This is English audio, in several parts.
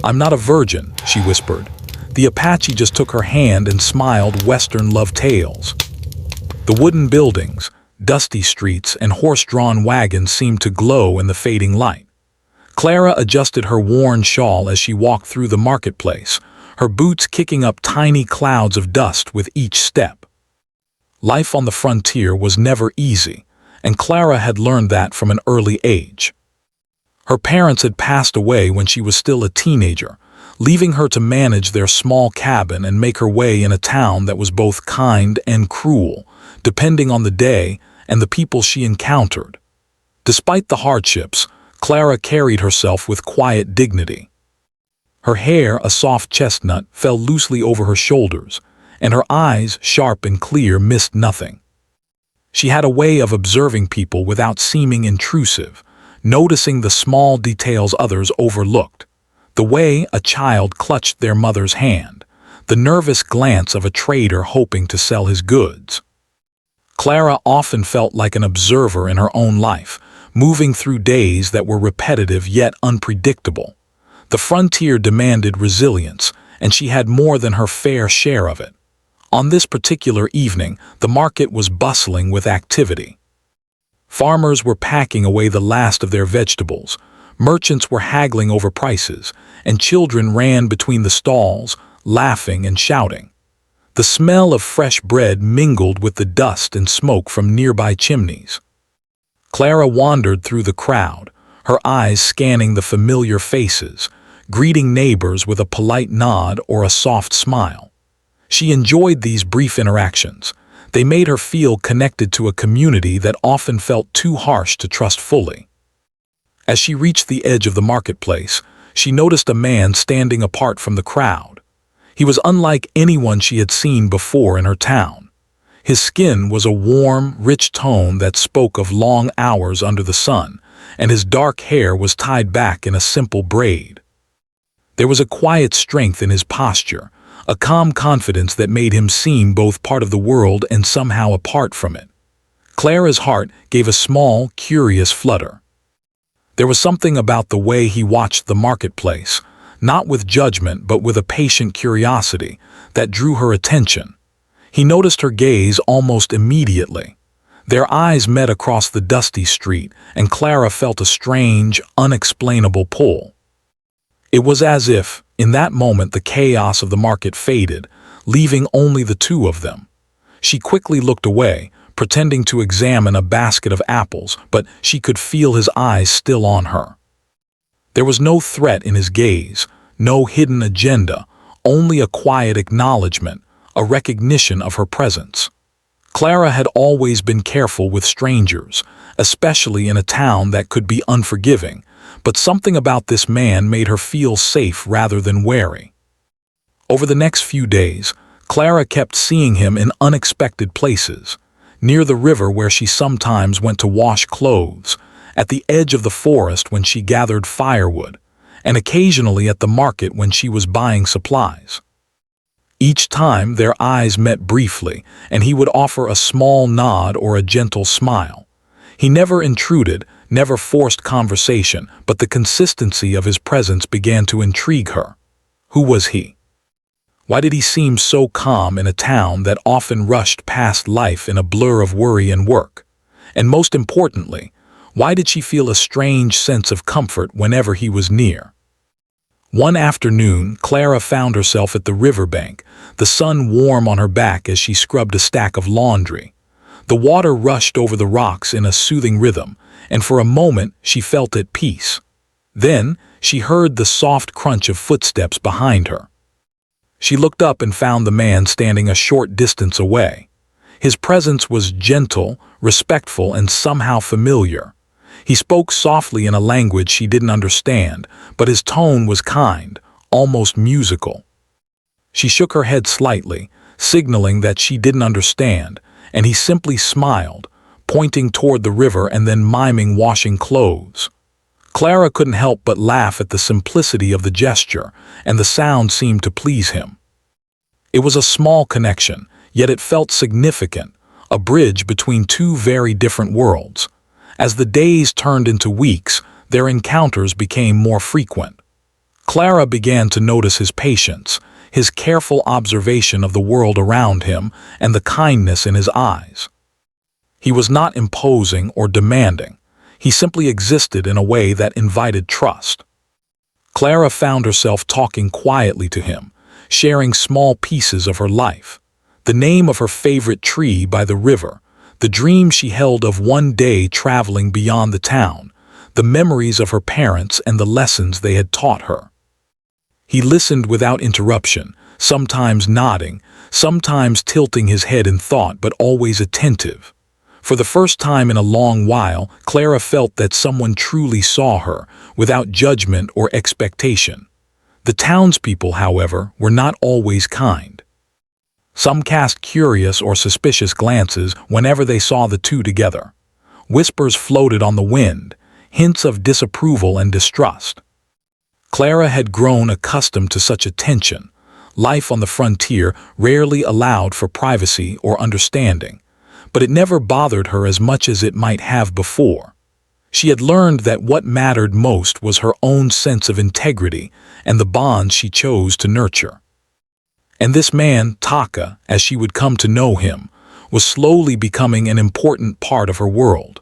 "I'm not a virgin," she whispered. The Apache just took her hand and smiled Western love tales. The wooden buildings, dusty streets, and horse-drawn wagons seemed to glow in the fading light. Clara adjusted her worn shawl as she walked through the marketplace, her boots kicking up tiny clouds of dust with each step. Life on the frontier was never easy, and Clara had learned that from an early age. Her parents had passed away when she was still a teenager, leaving her to manage their small cabin and make her way in a town that was both kind and cruel, depending on the day and the people she encountered. Despite the hardships, Clara carried herself with quiet dignity. Her hair, a soft chestnut, fell loosely over her shoulders, and her eyes, sharp and clear, missed nothing. She had a way of observing people without seeming intrusive, noticing the small details others overlooked. The way a child clutched their mother's hand, the nervous glance of a trader hoping to sell his goods. Clara often felt like an observer in her own life, moving through days that were repetitive yet unpredictable. The frontier demanded resilience, and she had more than her fair share of it. On this particular evening, the market was bustling with activity. Farmers were packing away the last of their vegetables, merchants were haggling over prices, and children ran between the stalls, laughing and shouting. The smell of fresh bread mingled with the dust and smoke from nearby chimneys. Clara wandered through the crowd, her eyes scanning the familiar faces, greeting neighbors with a polite nod or a soft smile. She enjoyed these brief interactions. They made her feel connected to a community that often felt too harsh to trust fully. As she reached the edge of the marketplace, she noticed a man standing apart from the crowd. He was unlike anyone she had seen before in her town. His skin was a warm, rich tone that spoke of long hours under the sun, and his dark hair was tied back in a simple braid. There was a quiet strength in his posture, a calm confidence that made him seem both part of the world and somehow apart from it. Clara's heart gave a small, curious flutter. There was something about the way he watched the marketplace, not with judgment but with a patient curiosity, that drew her attention. He noticed her gaze almost immediately. Their eyes met across the dusty street, and Clara felt a strange, unexplainable pull. It was as if, in that moment, the chaos of the market faded, leaving only the two of them. She quickly looked away, pretending to examine a basket of apples, but she could feel his eyes still on her. There was no threat in his gaze, no hidden agenda, only a quiet acknowledgement, a recognition of her presence. Clara had always been careful with strangers, especially in a town that could be unforgiving, but something about this man made her feel safe rather than wary. Over the next few days, Clara kept seeing him in unexpected places, near the river where she sometimes went to wash clothes, at the edge of the forest when she gathered firewood, and occasionally at the market when she was buying supplies. Each time their eyes met briefly, and he would offer a small nod or a gentle smile. He never intruded, never forced conversation, but the consistency of his presence began to intrigue her. Who was he? Why did he seem so calm in a town that often rushed past life in a blur of worry and work? And most importantly, why did she feel a strange sense of comfort whenever he was near? One afternoon, Clara found herself at the riverbank, the sun warm on her back as she scrubbed a stack of laundry. The water rushed over the rocks in a soothing rhythm, and for a moment she felt at peace. Then she heard the soft crunch of footsteps behind her. She looked up and found the man standing a short distance away. His presence was gentle, respectful, and somehow familiar. He spoke softly in a language she didn't understand, but his tone was kind, almost musical. She shook her head slightly, signaling that she didn't understand, and he simply smiled, pointing toward the river and then miming washing clothes. Clara couldn't help but laugh at the simplicity of the gesture, and the sound seemed to please him. It was a small connection, yet it felt significant, a bridge between two very different worlds. As the days turned into weeks, their encounters became more frequent. Clara began to notice his patience, his careful observation of the world around him, and the kindness in his eyes. He was not imposing or demanding. He simply existed in a way that invited trust. Clara found herself talking quietly to him, sharing small pieces of her life. The name of her favorite tree by the river, the dream she held of one day traveling beyond the town, the memories of her parents and the lessons they had taught her. He listened without interruption, sometimes nodding, sometimes tilting his head in thought, but always attentive. For the first time in a long while, Clara felt that someone truly saw her, without judgment or expectation. The townspeople, however, were not always kind. Some cast curious or suspicious glances whenever they saw the two together. Whispers floated on the wind, hints of disapproval and distrust. Clara had grown accustomed to such attention. Life on the frontier rarely allowed for privacy or understanding, but it never bothered her as much as it might have before. She had learned that what mattered most was her own sense of integrity and the bonds she chose to nurture. And this man, Taka, as she would come to know him, was slowly becoming an important part of her world.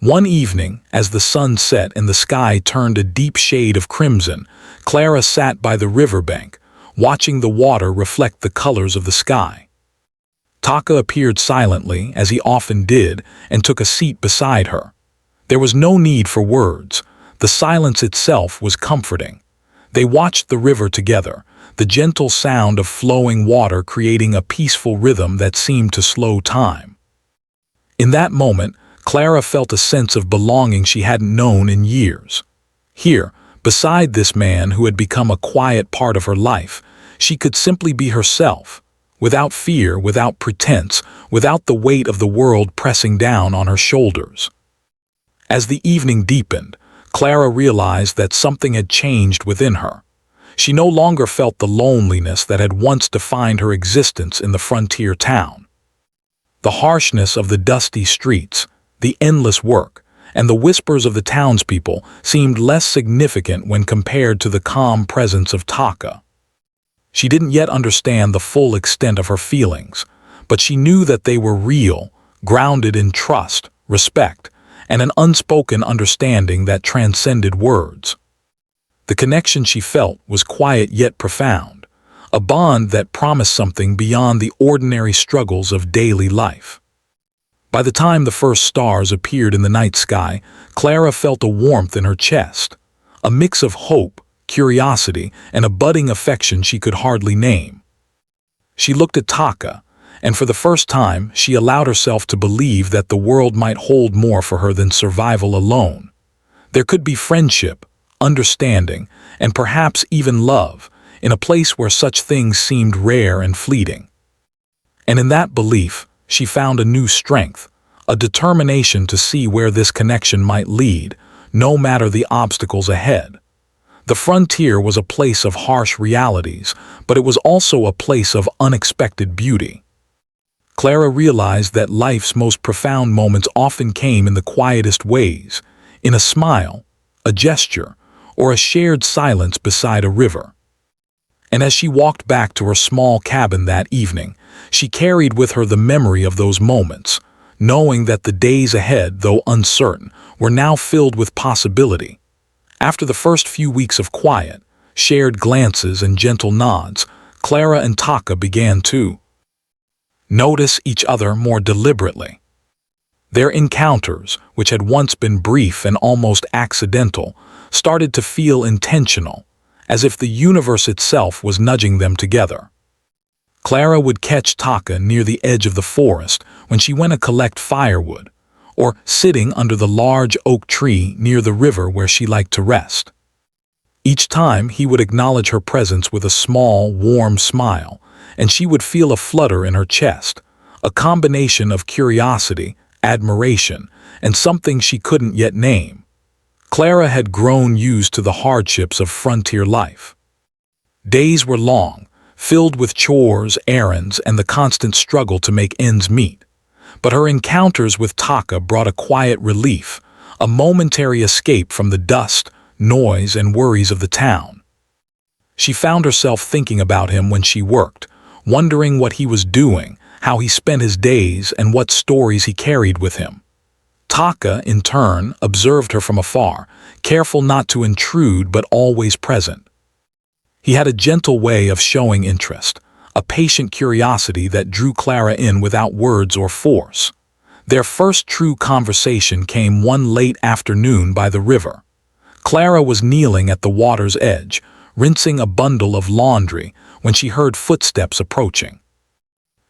One evening, as the sun set and the sky turned a deep shade of crimson, Clara sat by the riverbank, watching the water reflect the colors of the sky. Taka appeared silently, as he often did, and took a seat beside her. There was no need for words. The silence itself was comforting. They watched the river together, the gentle sound of flowing water creating a peaceful rhythm that seemed to slow time. In that moment, Clara felt a sense of belonging she hadn't known in years. Here, beside this man who had become a quiet part of her life, she could simply be herself, without fear, without pretense, without the weight of the world pressing down on her shoulders. As the evening deepened, Clara realized that something had changed within her. She no longer felt the loneliness that had once defined her existence in the frontier town. The harshness of the dusty streets, the endless work, and the whispers of the townspeople seemed less significant when compared to the calm presence of Taka. She didn't yet understand the full extent of her feelings, but she knew that they were real, grounded in trust, respect, and an unspoken understanding that transcended words. The connection she felt was quiet yet profound, a bond that promised something beyond the ordinary struggles of daily life. By the time the first stars appeared in the night sky, Clara felt a warmth in her chest, a mix of hope, curiosity, and a budding affection she could hardly name. She looked at Taka, and for the first time she allowed herself to believe that the world might hold more for her than survival alone. There could be friendship, understanding, and perhaps even love, in a place where such things seemed rare and fleeting. And in that belief, she found a new strength, a determination to see where this connection might lead, no matter the obstacles ahead. The frontier was a place of harsh realities, but it was also a place of unexpected beauty. Clara realized that life's most profound moments often came in the quietest ways, in a smile, a gesture, or a shared silence beside a river. And as she walked back to her small cabin that evening, she carried with her the memory of those moments, knowing that the days ahead, though uncertain, were now filled with possibility. After the first few weeks of quiet, shared glances and gentle nods, Clara and Taka began to notice each other more deliberately. Their encounters, which had once been brief and almost accidental, started to feel intentional, as if the universe itself was nudging them together. Clara would catch Taka near the edge of the forest when she went to collect firewood, or sitting under the large oak tree near the river where she liked to rest. Each time he would acknowledge her presence with a small, warm smile, and she would feel a flutter in her chest, a combination of curiosity, admiration, and something she couldn't yet name. Clara had grown used to the hardships of frontier life. Days were long, filled with chores, errands, and the constant struggle to make ends meet. But her encounters with Taka brought a quiet relief, a momentary escape from the dust, noise, and worries of the town. She found herself thinking about him when she worked, wondering what he was doing, how he spent his days, and what stories he carried with him. Taka, in turn, observed her from afar, careful not to intrude but always present. He had a gentle way of showing interest, a patient curiosity that drew Clara in without words or force. Their first true conversation came one late afternoon by the river. Clara was kneeling at the water's edge, rinsing a bundle of laundry, when she heard footsteps approaching.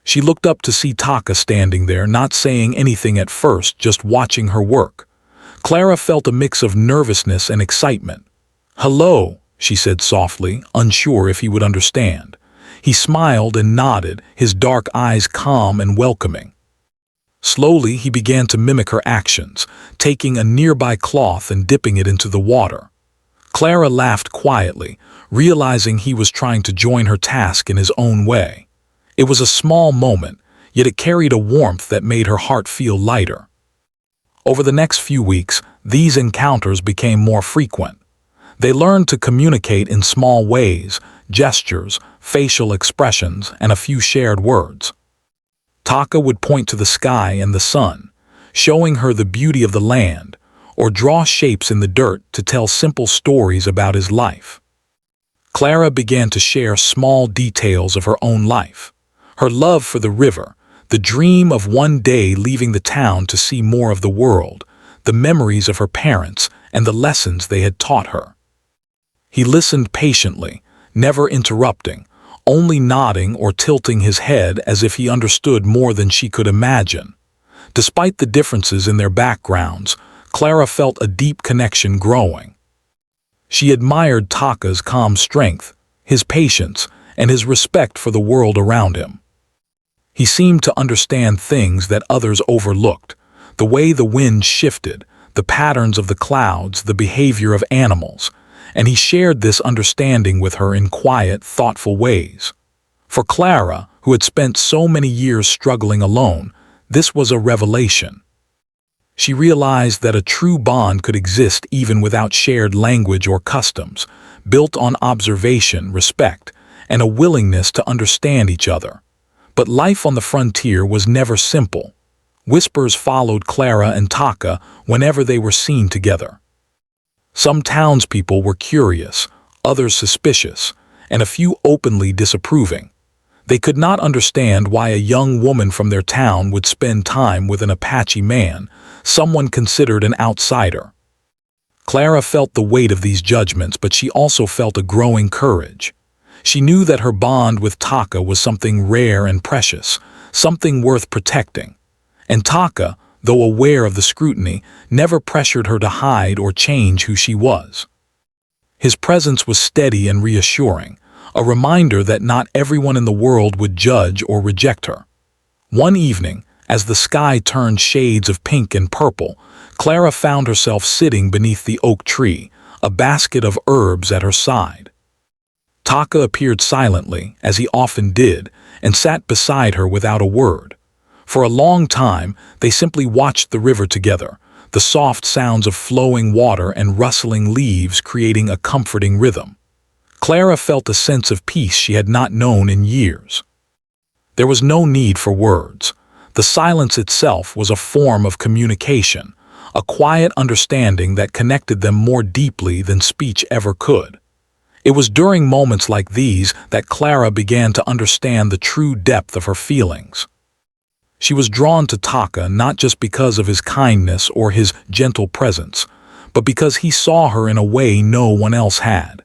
She looked up to see Taka standing there, not saying anything at first, just watching her work. Clara felt a mix of nervousness and excitement. "Hello," she said softly, unsure if he would understand. He smiled and nodded, his dark eyes calm and welcoming. Slowly, he began to mimic her actions, taking a nearby cloth and dipping it into the water. Clara laughed quietly, realizing he was trying to join her task in his own way. It was a small moment, yet it carried a warmth that made her heart feel lighter. Over the next few weeks, these encounters became more frequent. They learned to communicate in small ways, gestures, facial expressions, and a few shared words. Taka would point to the sky and the sun, showing her the beauty of the land, or draw shapes in the dirt to tell simple stories about his life. Clara began to share small details of her own life. Her love for the river, the dream of one day leaving the town to see more of the world, the memories of her parents, and the lessons they had taught her. He listened patiently, never interrupting, only nodding or tilting his head as if he understood more than she could imagine. Despite the differences in their backgrounds, Clara felt a deep connection growing. She admired Taka's calm strength, his patience, and his respect for the world around him. He seemed to understand things that others overlooked, the way the wind shifted, the patterns of the clouds, the behavior of animals, and he shared this understanding with her in quiet, thoughtful ways. For Clara, who had spent so many years struggling alone, this was a revelation. She realized that a true bond could exist even without shared language or customs, built on observation, respect, and a willingness to understand each other. But life on the frontier was never simple. Whispers followed Clara and Taka whenever they were seen together. Some townspeople were curious, others suspicious, and a few openly disapproving. They could not understand why a young woman from their town would spend time with an Apache man, someone considered an outsider. Clara felt the weight of these judgments, but she also felt a growing courage. She knew that her bond with Taka was something rare and precious, something worth protecting. And Taka, though aware of the scrutiny, never pressured her to hide or change who she was. His presence was steady and reassuring, a reminder that not everyone in the world would judge or reject her. One evening, as the sky turned shades of pink and purple, Clara found herself sitting beneath the oak tree, a basket of herbs at her side. Taka appeared silently, as he often did, and sat beside her without a word. For a long time, they simply watched the river together, the soft sounds of flowing water and rustling leaves creating a comforting rhythm. Clara felt a sense of peace she had not known in years. There was no need for words. The silence itself was a form of communication, a quiet understanding that connected them more deeply than speech ever could. It was during moments like these that Clara began to understand the true depth of her feelings. She was drawn to Taka not just because of his kindness or his gentle presence, but because he saw her in a way no one else had.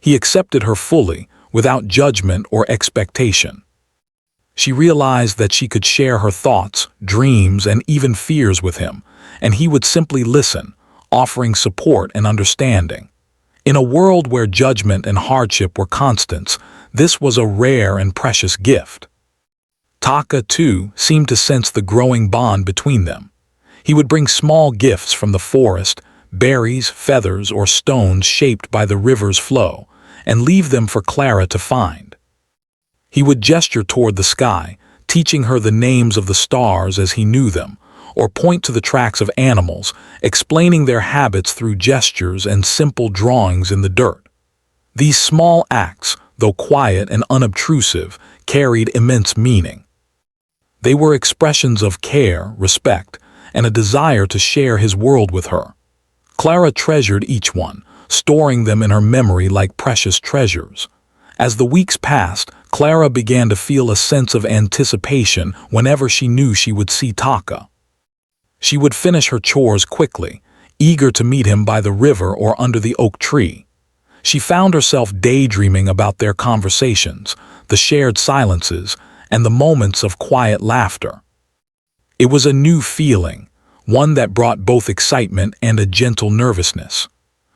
He accepted her fully, without judgment or expectation. She realized that she could share her thoughts, dreams, and even fears with him, and he would simply listen, offering support and understanding. In a world where judgment and hardship were constants, this was a rare and precious gift. Taka, too, seemed to sense the growing bond between them. He would bring small gifts from the forest, berries, feathers, or stones shaped by the river's flow, and leave them for Clara to find. He would gesture toward the sky, teaching her the names of the stars as he knew them, or point to the tracks of animals, explaining their habits through gestures and simple drawings in the dirt. These small acts, though quiet and unobtrusive, carried immense meaning. They were expressions of care, respect, and a desire to share his world with her. Clara treasured each one, storing them in her memory like precious treasures. As the weeks passed, Clara began to feel a sense of anticipation whenever she knew she would see Taka. She would finish her chores quickly, eager to meet him by the river or under the oak tree. She found herself daydreaming about their conversations, the shared silences, and the moments of quiet laughter. It was a new feeling, one that brought both excitement and a gentle nervousness.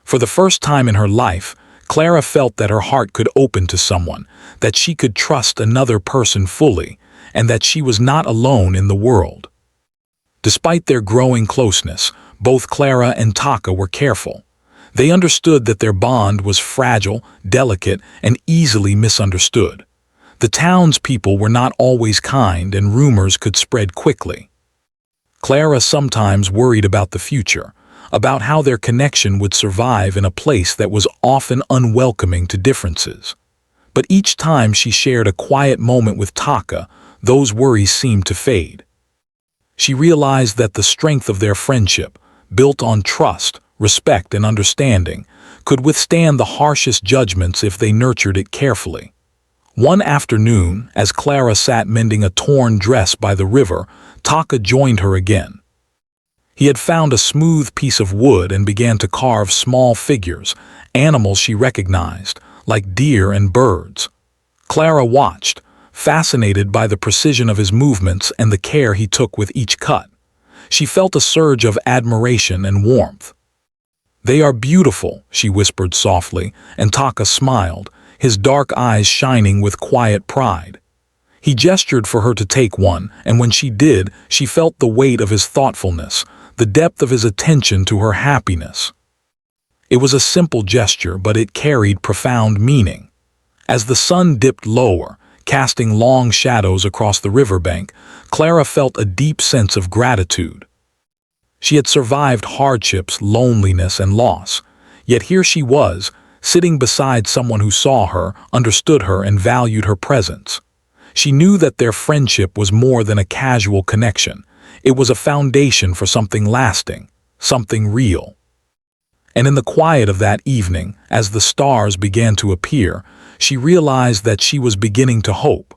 For the first time in her life, Clara felt that her heart could open to someone, that she could trust another person fully, and that she was not alone in the world. Despite their growing closeness, both Clara and Taka were careful. They understood that their bond was fragile, delicate, and easily misunderstood. The townspeople were not always kind, and rumors could spread quickly. Clara sometimes worried about the future, about how their connection would survive in a place that was often unwelcoming to differences. But each time she shared a quiet moment with Taka, those worries seemed to fade. She realized that the strength of their friendship, built on trust, respect, and understanding, could withstand the harshest judgments if they nurtured it carefully. One afternoon, as Clara sat mending a torn dress by the river, Taka joined her again. He had found a smooth piece of wood and began to carve small figures, animals she recognized, like deer and birds. Clara watched, fascinated by the precision of his movements and the care he took with each cut. She felt a surge of admiration and warmth. "They are beautiful," she whispered softly, and Taka smiled, his dark eyes shining with quiet pride. He gestured for her to take one, and when she did, she felt the weight of his thoughtfulness, the depth of his attention to her happiness. It was a simple gesture, but it carried profound meaning. As the sun dipped lower, casting long shadows across the riverbank, Clara felt a deep sense of gratitude. She had survived hardships, loneliness, and loss, yet here she was, sitting beside someone who saw her, understood her, and valued her presence. She knew that their friendship was more than a casual connection. It was a foundation for something lasting, something real. And in the quiet of that evening, as the stars began to appear, she realized that she was beginning to hope.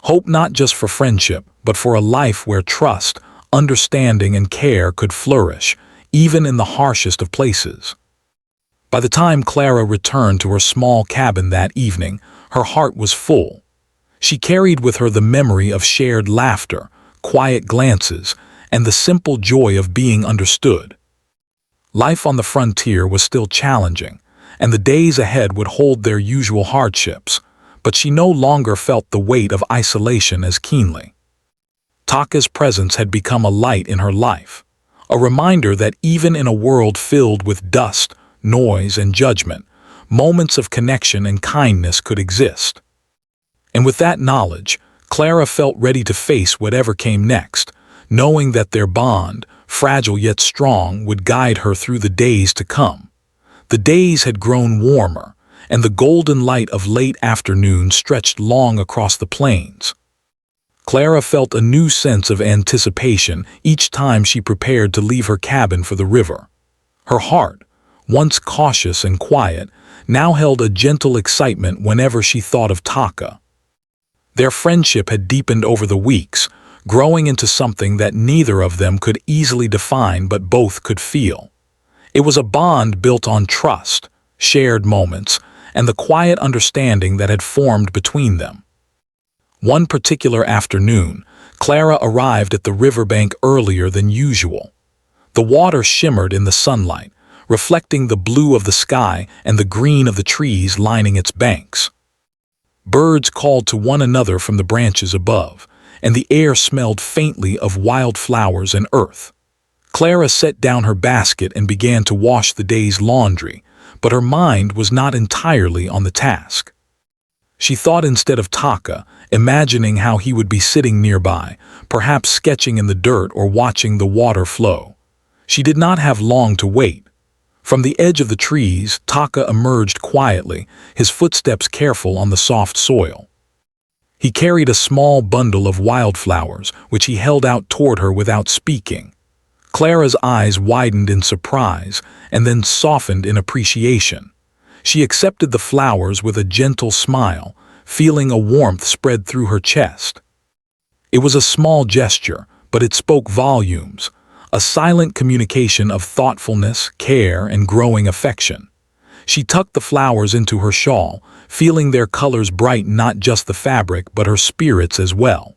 Hope not just for friendship, but for a life where trust, understanding, and care could flourish, even in the harshest of places. By the time Clara returned to her small cabin that evening, her heart was full. She carried with her the memory of shared laughter, quiet glances, and the simple joy of being understood. Life on the frontier was still challenging, and the days ahead would hold their usual hardships, but she no longer felt the weight of isolation as keenly. Taka's presence had become a light in her life, a reminder that even in a world filled with dust, noise, and judgment, moments of connection and kindness could exist. And with that knowledge, Clara felt ready to face whatever came next, knowing that their bond, fragile yet strong, would guide her through the days to come. The days had grown warmer, and the golden light of late afternoon stretched long across the plains. Clara felt a new sense of anticipation each time she prepared to leave her cabin for the river. Her heart, once cautious and quiet, now held a gentle excitement whenever she thought of Taka. Their friendship had deepened over the weeks, growing into something that neither of them could easily define but both could feel. It was a bond built on trust, shared moments, and the quiet understanding that had formed between them. One particular afternoon, Clara arrived at the riverbank earlier than usual. The water shimmered in the sunlight, reflecting the blue of the sky and the green of the trees lining its banks. Birds called to one another from the branches above, and the air smelled faintly of wildflowers and earth. Clara set down her basket and began to wash the day's laundry, but her mind was not entirely on the task. She thought instead of Taka, imagining how he would be sitting nearby, perhaps sketching in the dirt or watching the water flow. She did not have long to wait. From the edge of the trees, Taka emerged quietly, his footsteps careful on the soft soil. He carried a small bundle of wildflowers, which he held out toward her without speaking. Clara's eyes widened in surprise and then softened in appreciation. She accepted the flowers with a gentle smile, feeling a warmth spread through her chest. It was a small gesture, but it spoke volumes, a silent communication of thoughtfulness, care, and growing affection. She tucked the flowers into her shawl, feeling their colors brighten not just the fabric but her spirits as well.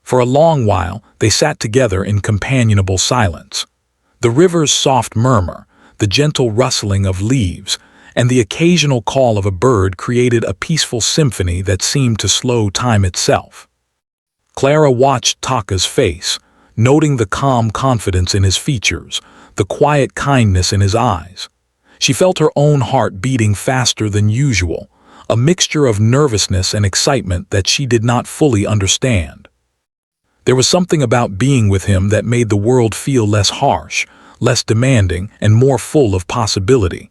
For a long while, they sat together in companionable silence. The river's soft murmur, the gentle rustling of leaves, and the occasional call of a bird created a peaceful symphony that seemed to slow time itself. Clara watched Taka's face, noting the calm confidence in his features, the quiet kindness in his eyes. She felt her own heart beating faster than usual, a mixture of nervousness and excitement that she did not fully understand. There was something about being with him that made the world feel less harsh, less demanding, and more full of possibility.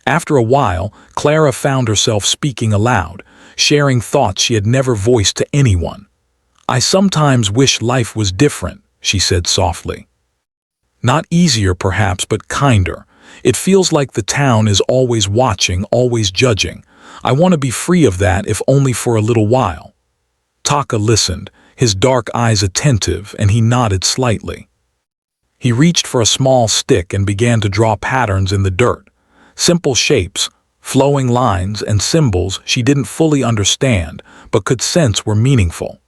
After a while, Clara found herself speaking aloud, sharing thoughts she had never voiced to anyone. "I sometimes wish life was different," she said softly. "Not easier perhaps, but kinder. It feels like the town is always watching, always judging. I want to be free of that, if only for a little while." Taka listened, his dark eyes attentive, and he nodded slightly. He reached for a small stick and began to draw patterns in the dirt. Simple shapes, flowing lines, and symbols she didn't fully understand, but could sense were meaningful.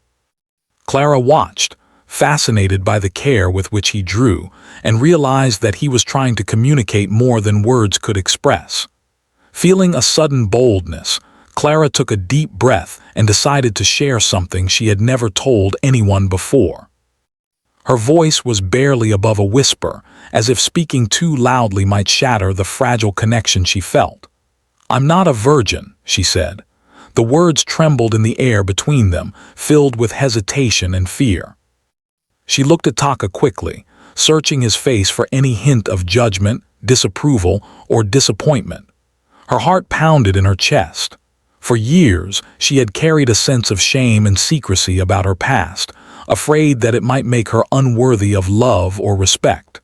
Clara watched, fascinated by the care with which he drew, and realized that he was trying to communicate more than words could express. Feeling a sudden boldness, Clara took a deep breath and decided to share something she had never told anyone before. Her voice was barely above a whisper, as if speaking too loudly might shatter the fragile connection she felt. "I'm not a virgin," she said. The words trembled in the air between them, filled with hesitation and fear. She looked at Taka quickly, searching his face for any hint of judgment, disapproval, or disappointment. Her heart pounded in her chest. For years, she had carried a sense of shame and secrecy about her past, afraid that it might make her unworthy of love or respect.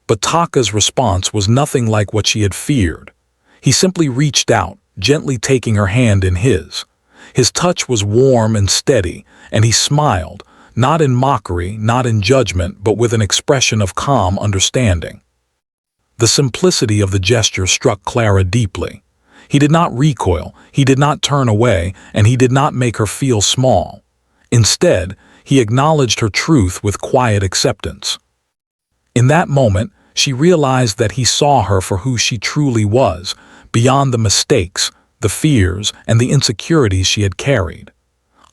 But Taka's response was nothing like what she had feared. He simply reached out, gently taking her hand in his. His touch was warm and steady, and he smiled, not in mockery, not in judgment, but with an expression of calm understanding. The simplicity of the gesture struck Clara deeply. He did not recoil, he did not turn away, and he did not make her feel small. Instead, he acknowledged her truth with quiet acceptance. In that moment, she realized that he saw her for who she truly was, beyond the mistakes, the fears, and the insecurities she had carried.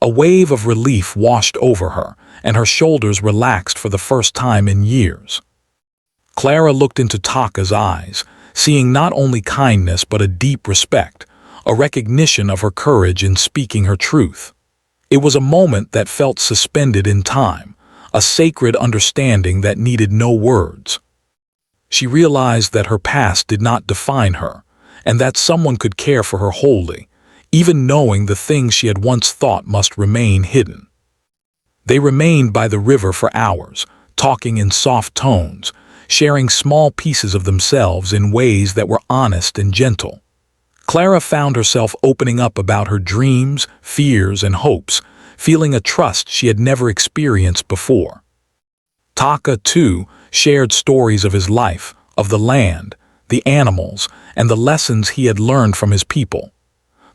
A wave of relief washed over her, and her shoulders relaxed for the first time in years. Clara looked into Taka's eyes, seeing not only kindness but a deep respect, a recognition of her courage in speaking her truth. It was a moment that felt suspended in time, a sacred understanding that needed no words. She realized that her past did not define her, and that someone could care for her wholly, even knowing the things she had once thought must remain hidden. They remained by the river for hours, talking in soft tones, sharing small pieces of themselves in ways that were honest and gentle. Clara found herself opening up about her dreams, fears, and hopes, feeling a trust she had never experienced before. Taka, too, shared stories of his life, of the land, the animals, and the lessons he had learned from his people.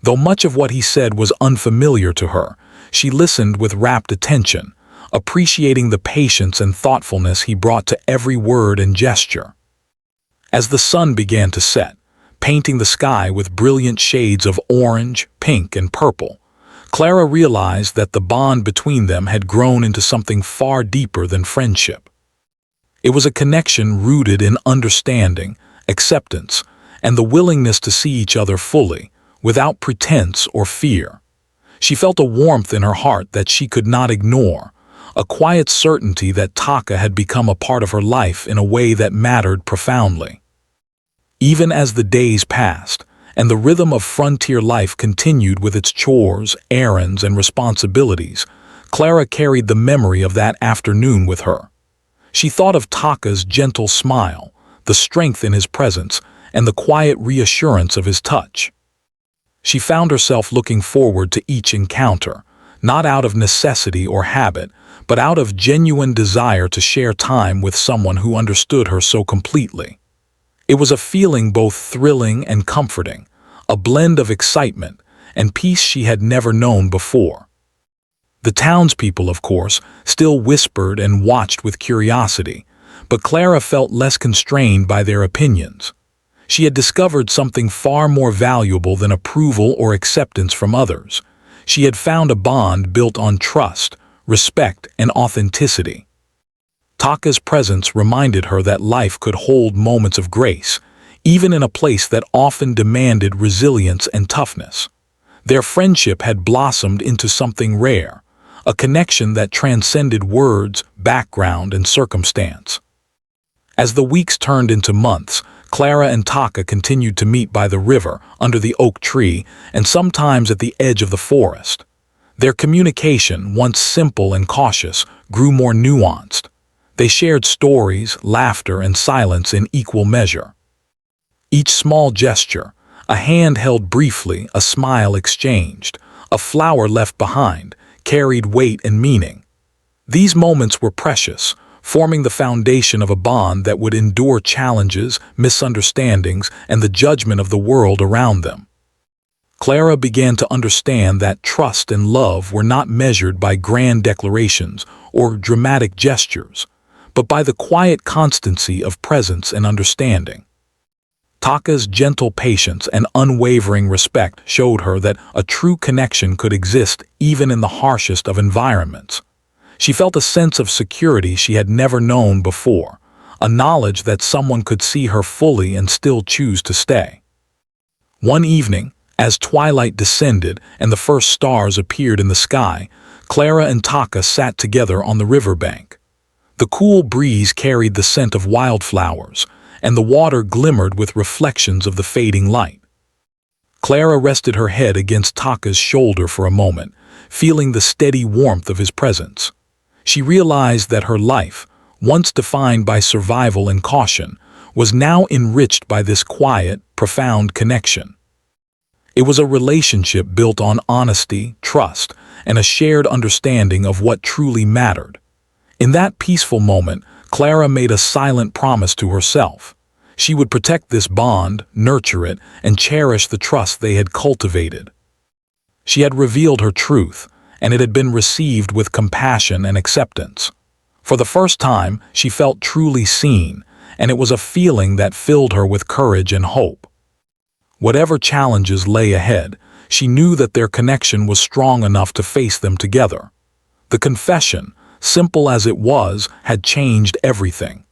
Though much of what he said was unfamiliar to her, she listened with rapt attention, appreciating the patience and thoughtfulness he brought to every word and gesture. As the sun began to set, painting the sky with brilliant shades of orange, pink, and purple, Clara realized that the bond between them had grown into something far deeper than friendship. It was a connection rooted in understanding, acceptance, and the willingness to see each other fully, without pretense or fear. She felt a warmth in her heart that she could not ignore, a quiet certainty that Taka had become a part of her life in a way that mattered profoundly. Even as the days passed, and the rhythm of frontier life continued with its chores, errands, and responsibilities, Clara carried the memory of that afternoon with her. She thought of Taka's gentle smile, the strength in his presence, and the quiet reassurance of his touch. She found herself looking forward to each encounter, not out of necessity or habit, but out of genuine desire to share time with someone who understood her so completely. It was a feeling both thrilling and comforting, a blend of excitement and peace she had never known before. The townspeople, of course, still whispered and watched with curiosity, but Clara felt less constrained by their opinions. She had discovered something far more valuable than approval or acceptance from others. She had found a bond built on trust, respect, and authenticity. Taka's presence reminded her that life could hold moments of grace, even in a place that often demanded resilience and toughness. Their friendship had blossomed into something rare, a connection that transcended words, background, and circumstance. As the weeks turned into months, Clara and Taka continued to meet by the river, under the oak tree, and sometimes at the edge of the forest. Their communication, once simple and cautious, grew more nuanced. They shared stories, laughter, and silence in equal measure. Each small gesture, a hand held briefly, a smile exchanged, a flower left behind, carried weight and meaning. These moments were precious, forming the foundation of a bond that would endure challenges, misunderstandings, and the judgment of the world around them. Clara began to understand that trust and love were not measured by grand declarations or dramatic gestures, but by the quiet constancy of presence and understanding. Taka's gentle patience and unwavering respect showed her that a true connection could exist even in the harshest of environments. She felt a sense of security she had never known before, a knowledge that someone could see her fully and still choose to stay. One evening, as twilight descended and the first stars appeared in the sky, Clara and Taka sat together on the riverbank. The cool breeze carried the scent of wildflowers, and the water glimmered with reflections of the fading light. Clara rested her head against Taka's shoulder for a moment, feeling the steady warmth of his presence. She realized that her life, once defined by survival and caution, was now enriched by this quiet, profound connection. It was a relationship built on honesty, trust, and a shared understanding of what truly mattered. In that peaceful moment, Clara made a silent promise to herself. She would protect this bond, nurture it, and cherish the trust they had cultivated. She had revealed her truth, and it had been received with compassion and acceptance. For the first time, she felt truly seen, and it was a feeling that filled her with courage and hope. Whatever challenges lay ahead, she knew that their connection was strong enough to face them together. The confession, simple as it was, had changed everything.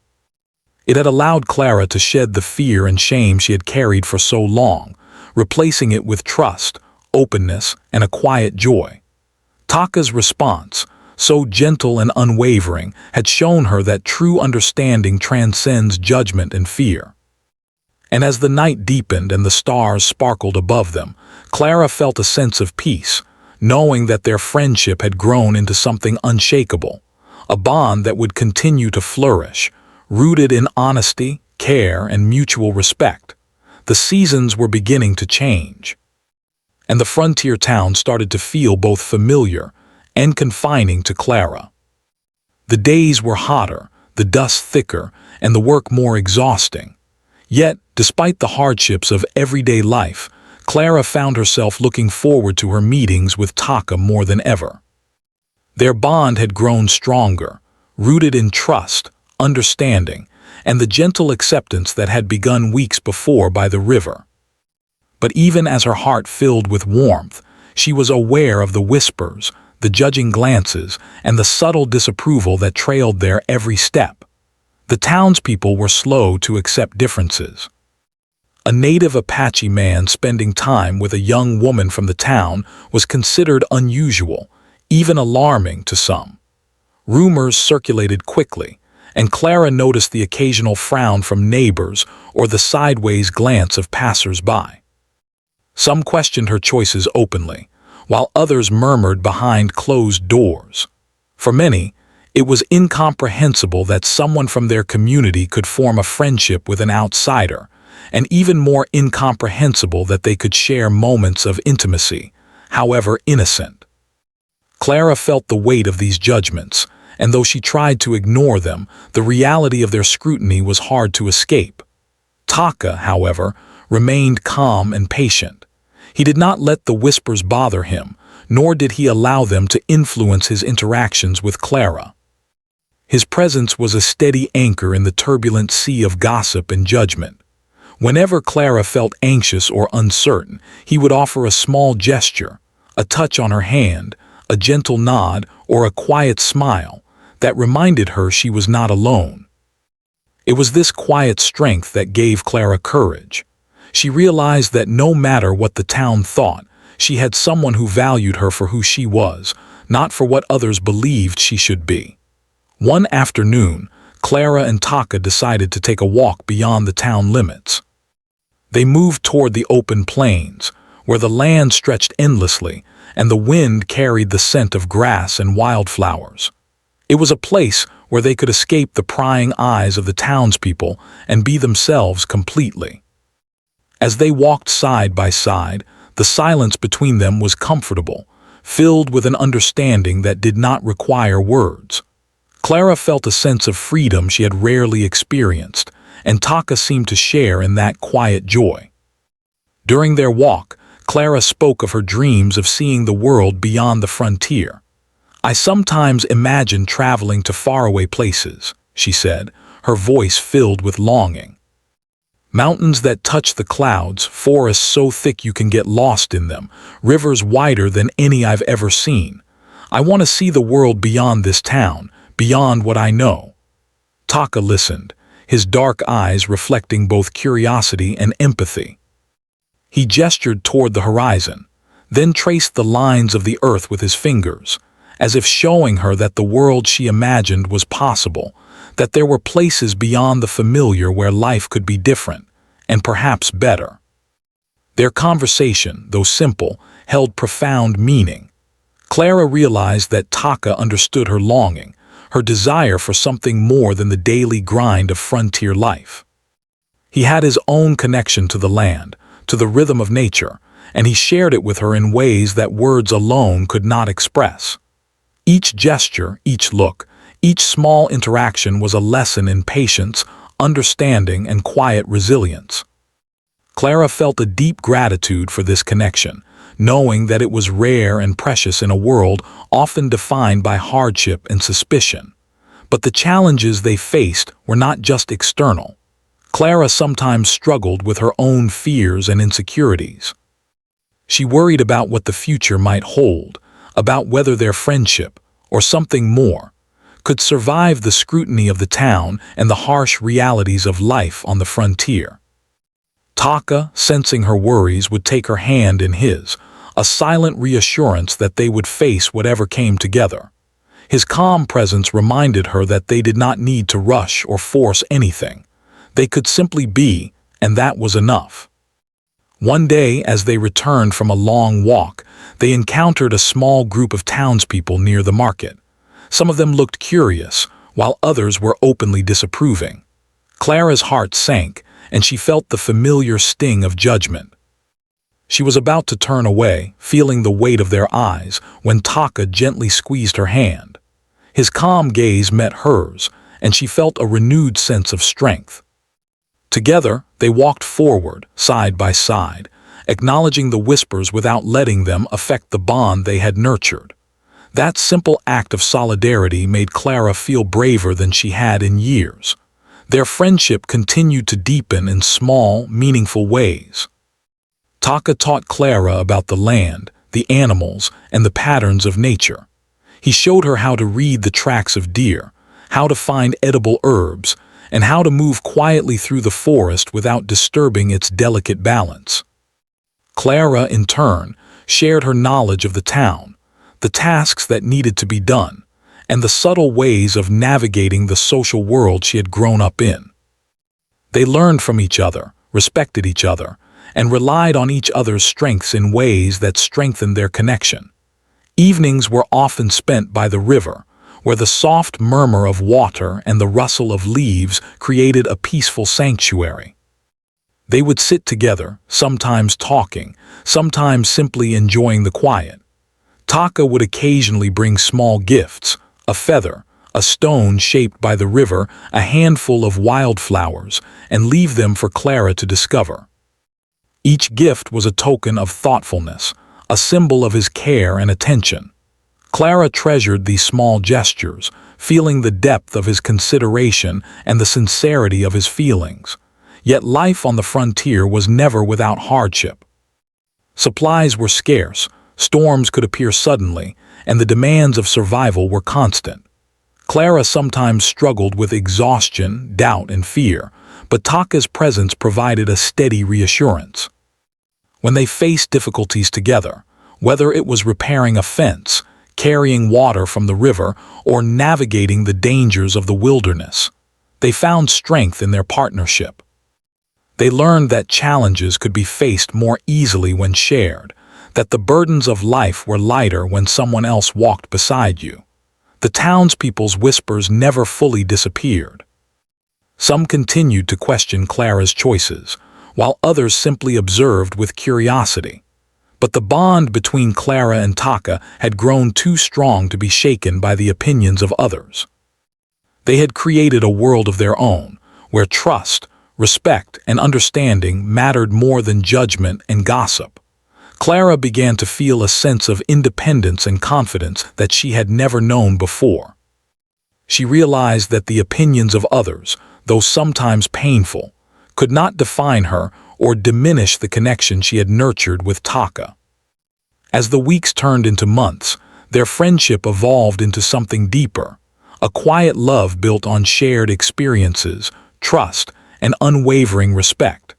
It had allowed Clara to shed the fear and shame she had carried for so long, replacing it with trust, openness, and a quiet joy. Taka's response, so gentle and unwavering, had shown her that true understanding transcends judgment and fear. And as the night deepened and the stars sparkled above them, Clara felt a sense of peace, knowing that their friendship had grown into something unshakable, a bond that would continue to flourish, rooted in honesty, care, and mutual respect. The seasons were beginning to change, and the frontier town started to feel both familiar and confining to Clara. The days were hotter, the dust thicker, and the work more exhausting. Yet, despite the hardships of everyday life, Clara found herself looking forward to her meetings with Taka more than ever. Their bond had grown stronger, rooted in trust, understanding, and the gentle acceptance that had begun weeks before by the river. But even as her heart filled with warmth, she was aware of the whispers, the judging glances, and the subtle disapproval that trailed their every step. The townspeople were slow to accept differences. A native Apache man spending time with a young woman from the town was considered unusual, even alarming to some. Rumors circulated quickly, and Clara noticed the occasional frown from neighbors or the sideways glance of passers-by. Some questioned her choices openly, while others murmured behind closed doors. For many, it was incomprehensible that someone from their community could form a friendship with an outsider, and even more incomprehensible that they could share moments of intimacy, however innocent. Clara felt the weight of these judgments, and though she tried to ignore them, the reality of their scrutiny was hard to escape. Taka, however, remained calm and patient. He did not let the whispers bother him, nor did he allow them to influence his interactions with Clara. His presence was a steady anchor in the turbulent sea of gossip and judgment. Whenever Clara felt anxious or uncertain, he would offer a small gesture, a touch on her hand, a gentle nod, or a quiet smile that reminded her she was not alone. It was this quiet strength that gave Clara courage. She realized that no matter what the town thought, she had someone who valued her for who she was, not for what others believed she should be. One afternoon, Clara and Taka decided to take a walk beyond the town limits. They moved toward the open plains, where the land stretched endlessly, and the wind carried the scent of grass and wildflowers. It was a place where they could escape the prying eyes of the townspeople and be themselves completely. As they walked side by side, the silence between them was comfortable, filled with an understanding that did not require words. Clara felt a sense of freedom she had rarely experienced, and Taka seemed to share in that quiet joy. During their walk, Clara spoke of her dreams of seeing the world beyond the frontier. "I sometimes imagine traveling to faraway places," she said, her voice filled with longing. "Mountains that touch the clouds, forests so thick you can get lost in them, rivers wider than any I've ever seen. I want to see the world beyond this town, beyond what I know." Taka listened, his dark eyes reflecting both curiosity and empathy. He gestured toward the horizon, then traced the lines of the earth with his fingers, as if showing her that the world she imagined was possible, that there were places beyond the familiar where life could be different, and perhaps better. Their conversation, though simple, held profound meaning. Clara realized that Taka understood her longing, her desire for something more than the daily grind of frontier life. He had his own connection to the land, to the rhythm of nature, and he shared it with her in ways that words alone could not express. Each gesture, each look, each small interaction was a lesson in patience, understanding, and quiet resilience. Clara felt a deep gratitude for this connection, knowing that it was rare and precious in a world often defined by hardship and suspicion. But the challenges they faced were not just external. Clara sometimes struggled with her own fears and insecurities. She worried about what the future might hold, about whether their friendship, or something more, could survive the scrutiny of the town and the harsh realities of life on the frontier. Taka, sensing her worries, would take her hand in his, a silent reassurance that they would face whatever came together. His calm presence reminded her that they did not need to rush or force anything. They could simply be, and that was enough. One day, as they returned from a long walk, they encountered a small group of townspeople near the market. Some of them looked curious, while others were openly disapproving. Clara's heart sank, and she felt the familiar sting of judgment. She was about to turn away, feeling the weight of their eyes, when Taka gently squeezed her hand. His calm gaze met hers, and she felt a renewed sense of strength. Together, they walked forward, side by side, acknowledging the whispers without letting them affect the bond they had nurtured. That simple act of solidarity made Clara feel braver than she had in years. Their friendship continued to deepen in small, meaningful ways. Taka taught Clara about the land, the animals, and the patterns of nature. He showed her how to read the tracks of deer, how to find edible herbs, and how to move quietly through the forest without disturbing its delicate balance. Clara, in turn, shared her knowledge of the town, the tasks that needed to be done, and the subtle ways of navigating the social world she had grown up in. They learned from each other, respected each other, and relied on each other's strengths in ways that strengthened their connection. Evenings were often spent by the river, where the soft murmur of water and the rustle of leaves created a peaceful sanctuary. They would sit together, sometimes talking, sometimes simply enjoying the quiet. Taka would occasionally bring small gifts, a feather, a stone shaped by the river, a handful of wildflowers, and leave them for Clara to discover. Each gift was a token of thoughtfulness, a symbol of his care and attention. Clara treasured these small gestures, feeling the depth of his consideration and the sincerity of his feelings. Yet life on the frontier was never without hardship. Supplies were scarce, storms could appear suddenly, and the demands of survival were constant. Clara sometimes struggled with exhaustion, doubt, and fear, but Taka's presence provided a steady reassurance. When they faced difficulties together, whether it was repairing a fence, carrying water from the river, or navigating the dangers of the wilderness, they found strength in their partnership. They learned that challenges could be faced more easily when shared, that the burdens of life were lighter when someone else walked beside you. The townspeople's whispers never fully disappeared. Some continued to question Clara's choices, while others simply observed with curiosity. But the bond between Clara and Taka had grown too strong to be shaken by the opinions of others. They had created a world of their own, where trust, respect, and understanding mattered more than judgment and gossip. Clara began to feel a sense of independence and confidence that she had never known before. She realized that the opinions of others, though sometimes painful, could not define her or diminish the connection she had nurtured with Taka. As the weeks turned into months, their friendship evolved into something deeper, a quiet love built on shared experiences, trust, and unwavering respect.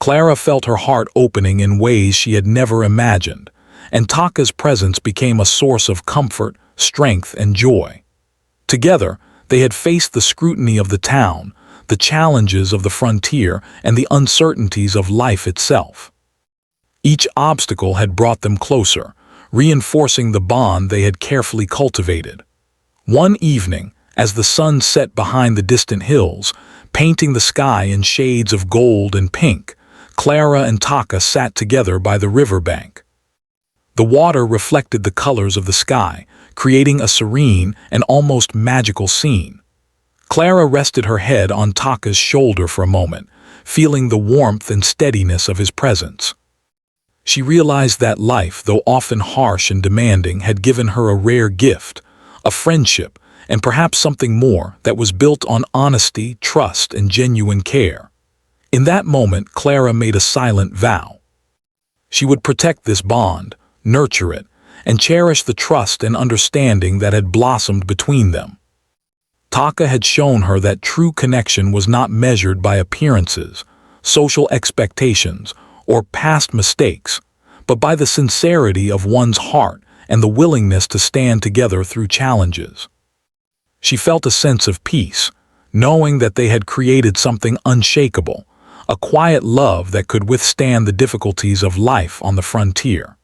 Clara felt her heart opening in ways she had never imagined, and Taka's presence became a source of comfort, strength, and joy. Together, they had faced the scrutiny of the town, the challenges of the frontier, and the uncertainties of life itself. Each obstacle had brought them closer, reinforcing the bond they had carefully cultivated. One evening, as the sun set behind the distant hills, painting the sky in shades of gold and pink, Clara and Taka sat together by the riverbank. The water reflected the colors of the sky, creating a serene and almost magical scene. Clara rested her head on Taka's shoulder for a moment, feeling the warmth and steadiness of his presence. She realized that life, though often harsh and demanding, had given her a rare gift, a friendship, and perhaps something more that was built on honesty, trust, and genuine care. In that moment, Clara made a silent vow. She would protect this bond, nurture it, and cherish the trust and understanding that had blossomed between them. Taka had shown her that true connection was not measured by appearances, social expectations, or past mistakes, but by the sincerity of one's heart and the willingness to stand together through challenges. She felt a sense of peace, knowing that they had created something unshakable, a quiet love that could withstand the difficulties of life on the frontier.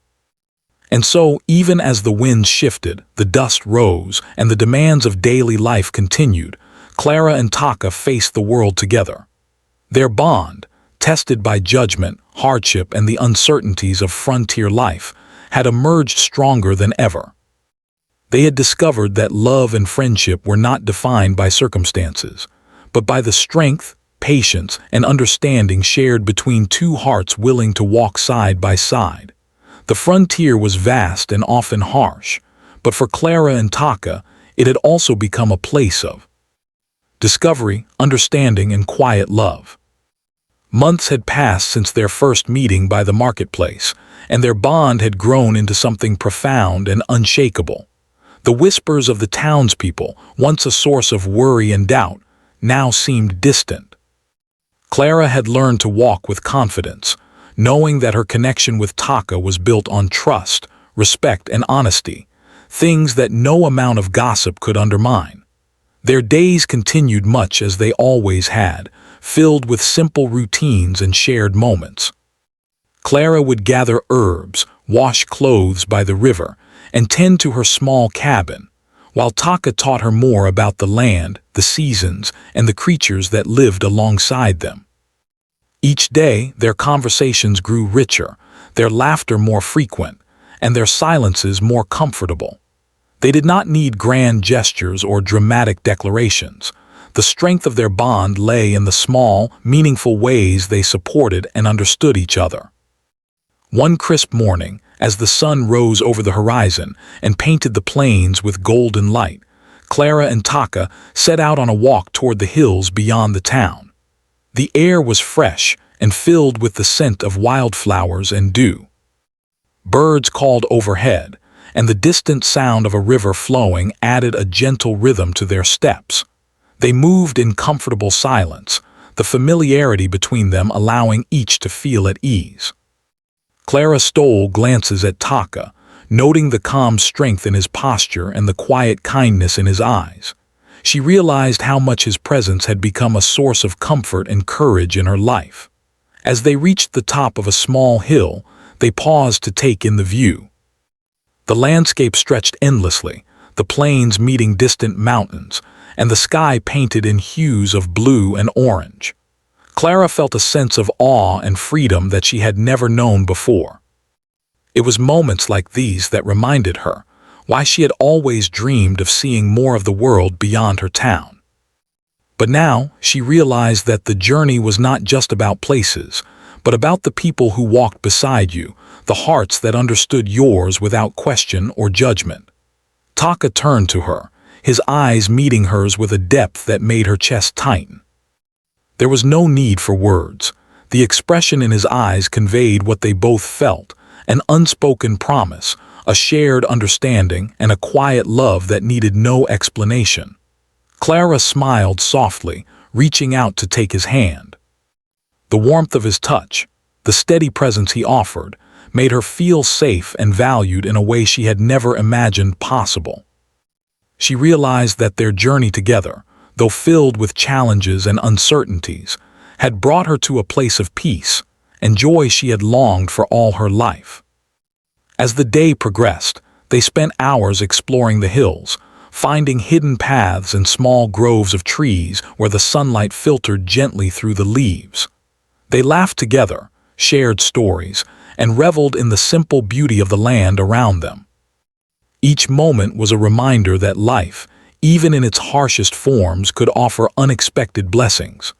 And so, even as the winds shifted, the dust rose, and the demands of daily life continued, Clara and Taka faced the world together. Their bond, tested by judgment, hardship, and the uncertainties of frontier life, had emerged stronger than ever. They had discovered that love and friendship were not defined by circumstances, but by the strength, patience, and understanding shared between two hearts willing to walk side by side. The frontier was vast and often harsh, but for Clara and Taka, it had also become a place of discovery, understanding, and quiet love. Months had passed since their first meeting by the marketplace, and their bond had grown into something profound and unshakable. The whispers of the townspeople, once a source of worry and doubt, now seemed distant. Clara had learned to walk with confidence, knowing that her connection with Taka was built on trust, respect, and honesty, things that no amount of gossip could undermine. Their days continued much as they always had, filled with simple routines and shared moments. Clara would gather herbs, wash clothes by the river, and tend to her small cabin, while Taka taught her more about the land, the seasons, and the creatures that lived alongside them. Each day, their conversations grew richer, their laughter more frequent, and their silences more comfortable. They did not need grand gestures or dramatic declarations. The strength of their bond lay in the small, meaningful ways they supported and understood each other. One crisp morning, as the sun rose over the horizon and painted the plains with golden light, Clara and Taka set out on a walk toward the hills beyond the town. The air was fresh and filled with the scent of wildflowers and dew. Birds called overhead, and the distant sound of a river flowing added a gentle rhythm to their steps. They moved in comfortable silence, the familiarity between them allowing each to feel at ease. Clara stole glances at Taka, noting the calm strength in his posture and the quiet kindness in his eyes. She realized how much his presence had become a source of comfort and courage in her life. As they reached the top of a small hill, they paused to take in the view. The landscape stretched endlessly, the plains meeting distant mountains, and the sky painted in hues of blue and orange. Clara felt a sense of awe and freedom that she had never known before. It was moments like these that reminded her why she had always dreamed of seeing more of the world beyond her town. But now she realized that the journey was not just about places, but about the people who walked beside you, the hearts that understood yours without question or judgment. Taka turned to her, his eyes meeting hers with a depth that made her chest tighten. There was no need for words. The expression in his eyes conveyed what they both felt, an unspoken promise, a shared understanding, and a quiet love that needed no explanation. Clara smiled softly, reaching out to take his hand. The warmth of his touch, the steady presence he offered, made her feel safe and valued in a way she had never imagined possible. She realized that their journey together, though filled with challenges and uncertainties, had brought her to a place of peace and joy she had longed for all her life. As the day progressed, they spent hours exploring the hills, finding hidden paths and small groves of trees where the sunlight filtered gently through the leaves. They laughed together, shared stories, and reveled in the simple beauty of the land around them. Each moment was a reminder that life, even in its harshest forms, could offer unexpected blessings.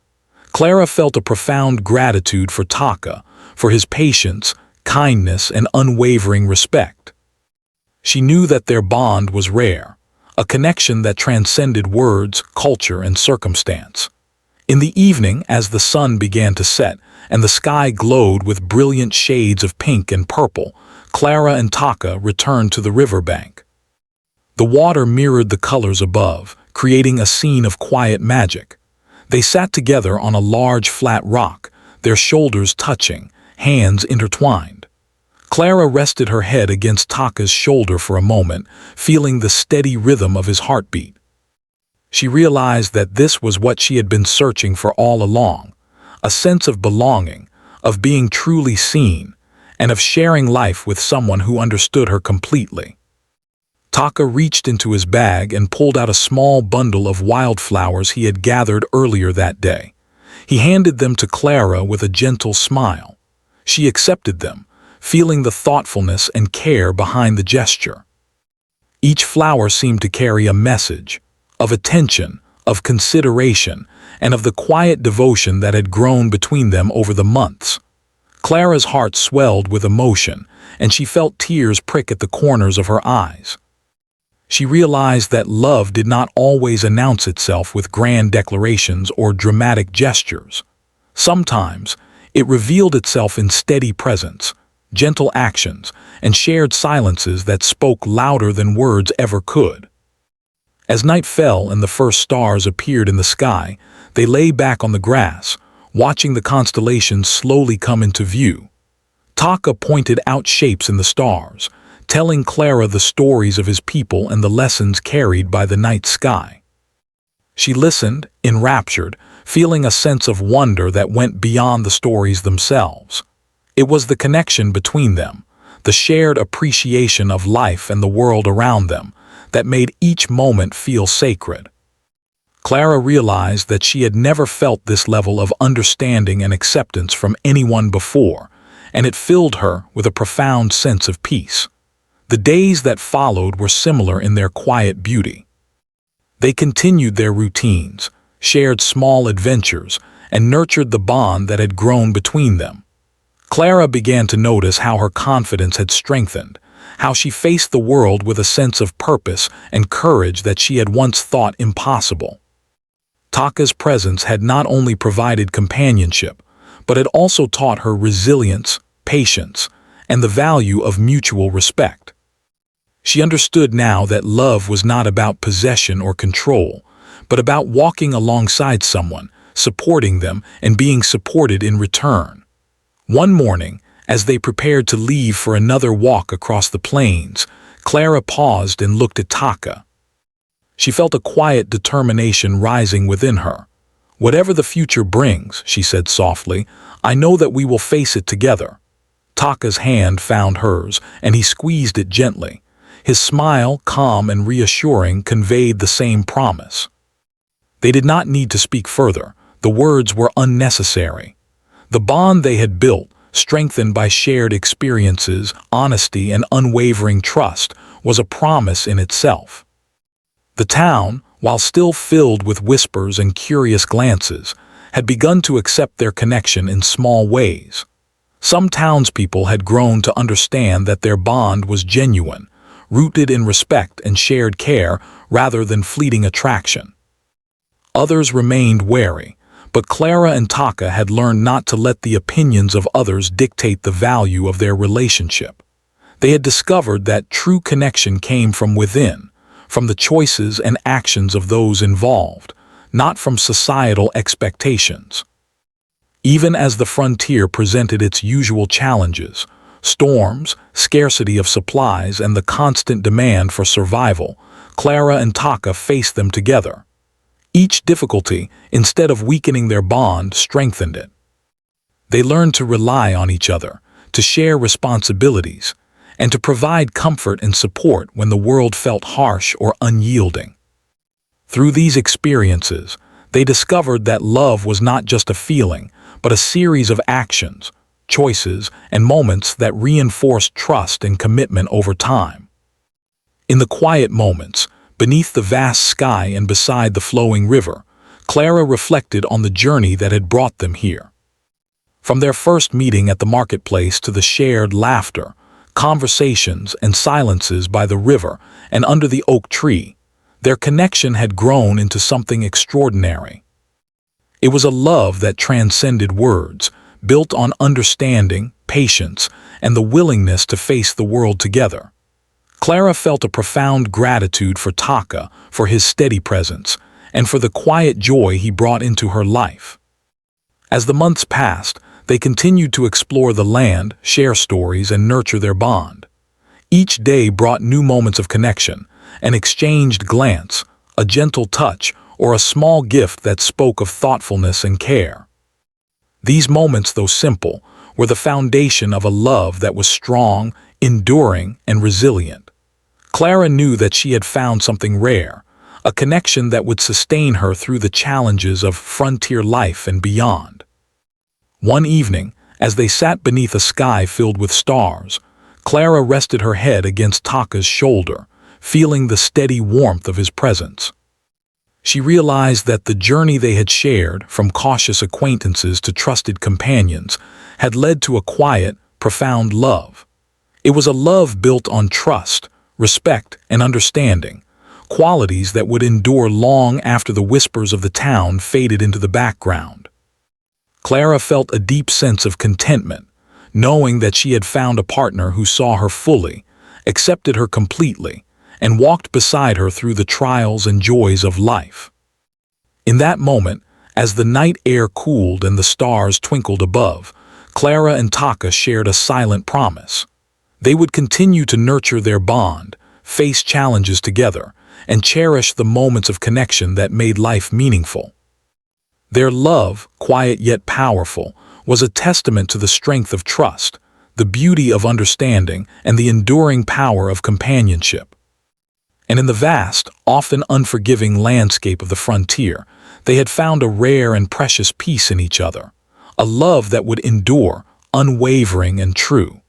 Clara felt a profound gratitude for Taka, for his patience, kindness, and unwavering respect. She knew that their bond was rare, a connection that transcended words, culture, and circumstance. In the evening, as the sun began to set and the sky glowed with brilliant shades of pink and purple, Clara and Taka returned to the riverbank. The water mirrored the colors above, creating a scene of quiet magic. They sat together on a large flat rock, their shoulders touching, hands intertwined. Clara rested her head against Taka's shoulder for a moment, feeling the steady rhythm of his heartbeat. She realized that this was what she had been searching for all along, a sense of belonging, of being truly seen, and of sharing life with someone who understood her completely. Taka reached into his bag and pulled out a small bundle of wildflowers he had gathered earlier that day. He handed them to Clara with a gentle smile. She accepted them, feeling the thoughtfulness and care behind the gesture. Each flower seemed to carry a message of attention, of consideration, and of the quiet devotion that had grown between them over the months. Clara's heart swelled with emotion, and she felt tears prick at the corners of her eyes. She realized that love did not always announce itself with grand declarations or dramatic gestures. Sometimes, it revealed itself in steady presence, gentle actions, and shared silences that spoke louder than words ever could. As night fell and the first stars appeared in the sky, they lay back on the grass, watching the constellations slowly come into view. Taka pointed out shapes in the stars, telling Clara the stories of his people and the lessons carried by the night sky. She listened, enraptured, feeling a sense of wonder that went beyond the stories themselves. It was the connection between them, the shared appreciation of life and the world around them, that made each moment feel sacred. Clara realized that she had never felt this level of understanding and acceptance from anyone before, and it filled her with a profound sense of peace. The days that followed were similar in their quiet beauty. They continued their routines, shared small adventures, and nurtured the bond that had grown between them. Clara began to notice how her confidence had strengthened, how she faced the world with a sense of purpose and courage that she had once thought impossible. Taka's presence had not only provided companionship, but had also taught her resilience, patience, and the value of mutual respect. She understood now that love was not about possession or control, but about walking alongside someone, supporting them, and being supported in return. One morning, as they prepared to leave for another walk across the plains, Clara paused and looked at Taka. She felt a quiet determination rising within her. "Whatever the future brings," she said softly, "I know that we will face it together." Taka's hand found hers, and he squeezed it gently. His smile, calm and reassuring, conveyed the same promise. They did not need to speak further. The words were unnecessary. The bond they had built, strengthened by shared experiences, honesty, and unwavering trust, was a promise in itself. The town, while still filled with whispers and curious glances, had begun to accept their connection in small ways. Some townspeople had grown to understand that their bond was genuine, rooted in respect and shared care rather than fleeting attraction. Others remained wary, but Clara and Taka had learned not to let the opinions of others dictate the value of their relationship. They had discovered that true connection came from within, from the choices and actions of those involved, not from societal expectations. Even as the frontier presented its usual challenges, storms, scarcity of supplies, and the constant demand for survival, Clara and Taka faced them together. Each difficulty, instead of weakening their bond, strengthened it. They learned to rely on each other, to share responsibilities, and to provide comfort and support when the world felt harsh or unyielding. Through these experiences, they discovered that love was not just a feeling, but a series of actions, choices, and moments that reinforced trust and commitment over time. In the quiet moments, beneath the vast sky and beside the flowing river, Clara reflected on the journey that had brought them here. From their first meeting at the marketplace to the shared laughter, conversations, and silences by the river and under the oak tree, their connection had grown into something extraordinary. It was a love that transcended words, built on understanding, patience, and the willingness to face the world together. Clara felt a profound gratitude for Taka, for his steady presence, and for the quiet joy he brought into her life. As the months passed, they continued to explore the land, share stories, and nurture their bond. Each day brought new moments of connection, an exchanged glance, a gentle touch, or a small gift that spoke of thoughtfulness and care. These moments, though simple, were the foundation of a love that was strong, enduring, and resilient. Clara knew that she had found something rare, a connection that would sustain her through the challenges of frontier life and beyond. One evening, as they sat beneath a sky filled with stars, Clara rested her head against Taka's shoulder, feeling the steady warmth of his presence. She realized that the journey they had shared, from cautious acquaintances to trusted companions, had led to a quiet, profound love. It was a love built on trust, respect, and understanding, qualities that would endure long after the whispers of the town faded into the background. Clara felt a deep sense of contentment, knowing that she had found a partner who saw her fully, accepted her completely, and walked beside her through the trials and joys of life. In that moment, as the night air cooled and the stars twinkled above, Clara and Taka shared a silent promise. They would continue to nurture their bond, face challenges together, and cherish the moments of connection that made life meaningful. Their love, quiet yet powerful, was a testament to the strength of trust, the beauty of understanding, and the enduring power of companionship. And in the vast, often unforgiving landscape of the frontier, they had found a rare and precious peace in each other, a love that would endure, unwavering and true.